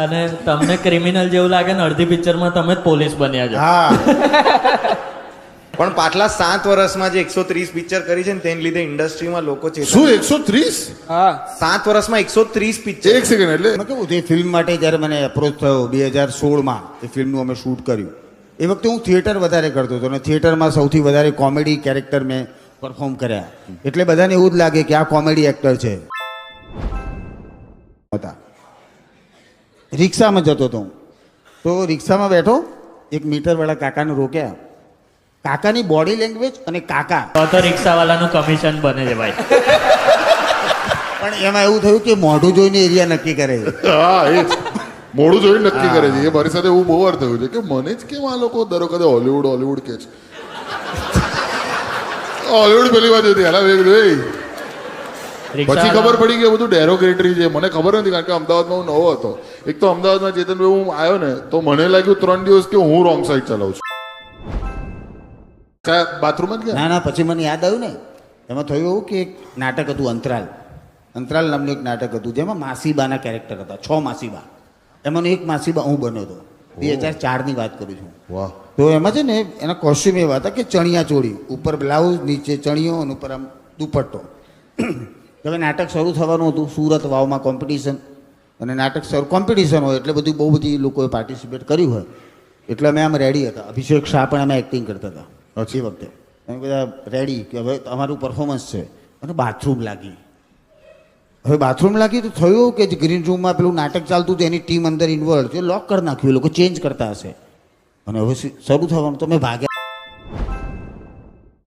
અને તમને ક્રિમિનલ જેવું લાગે ને અડધી પિક્ચરમાં તમે જ પોલીસ બન્યા છો. હા પણ પાછલા 7 વર્ષમાં જે 130 પિક્ચર કરી છે ને તેને લીધે ઇન્ડસ્ટ્રીમાં લોકો છે. શું 130? હા 7 વર્ષમાં 130 પિક્ચર. એક સેકન્ડ એટલે મેં કેવું તે ફિલ્મ માટે જ્યારે મને એપ્રોચ થયો 2016માં એ ફિલ્મનું અમે શૂટ કર્યું એ વખતે હું થિયેટર વધારે કરતો હતો અને થિયેટરમાં સૌથી વધારે કોમેડી કેરેક્ટર મેં પરફોર્મ કર્યા એટલે બધાને એવું જ લાગે કે આ કોમેડી એક્ટર છે. હતા રિક્ષામાં જતો હતો હું તો રિક્ષામાં બેઠો એક મીટરવાળા કાકાને રોક્યા. કાકાની બોડી લેંગ્વેજ અને કાકા તો રિક્ષાવાળાનું કમિશન બને છે ભાઈ. પણ એમાં એવું થયું કે મોઢું જોઈને એરિયા નક્કી કરે છે. હા એ જ. મોડું જોઈને નક્કી કરે છે. એ મારી સાથે એવું બહુ વાર થયું છે કે મને જ કેમ આ લોકો દર વખતે હોલિવૂડ કે છે. હોલિવૂડ પેલી વાત હતી હેલા વેગ જોઈ પછી ખબર પડી કે બધું ડેરોગેટરી છે. મને ખબર નથી કારણ કે અમદાવાદમાં હું નવો હતો. એક તો અમદાવાદમાં ચેતનભાઈ હું આવ્યો ને તો મને લાગ્યું 3 દિવસ કે હું રોંગ સાઈડ ચલાવું છું. કયા બાથરૂમમાં જ ગયા? ના પછી મને યાદ આવ્યું ને એમાં થયું એવું કે એક નાટક હતું અંતરાલ નામનું એક નાટક હતું જેમાં માસીબાના કેરેક્ટર હતા 6 માસીબા. એમાંનો એક માસીબા હું બન્યો હતો 2004ની વાત કરું છું. વાહ. તો એમાં છે ને એના કોસ્ટ્યુમ એવા હતા કે ચણિયા ચોળી ઉપર બ્લાઉઝ નીચે ચણિયો અને ઉપર આમ દુપટ્ટો. હવે નાટક શરૂ થવાનું હતું સુરત વાવમાં કોમ્પિટિશન અને નાટક કોમ્પિટિશન હોય એટલે બધું બહુ બધી લોકોએ પાર્ટિસિપેટ કર્યું હોય એટલે અમે આમ રેડી હતા. અભિષેક શાહ પણ અમે એક્ટિંગ કરતા હતા એ વખતે. અમે બધા રેડી કે હવે અમારું પરફોર્મન્સ છે અને બાથરૂમ લાગી. હવે બાથરૂમ લાગી તો થયું કે જે ગ્રીન રૂમમાં પેલું નાટક ચાલતું હતું એની ટીમ અંદર ઇન્વોલ્વ છે લોક કરી નાખ્યું એ લોકો ચેન્જ કરતા હશે અને હવે શરૂ થવાનું તો મેં ભાગ્યા.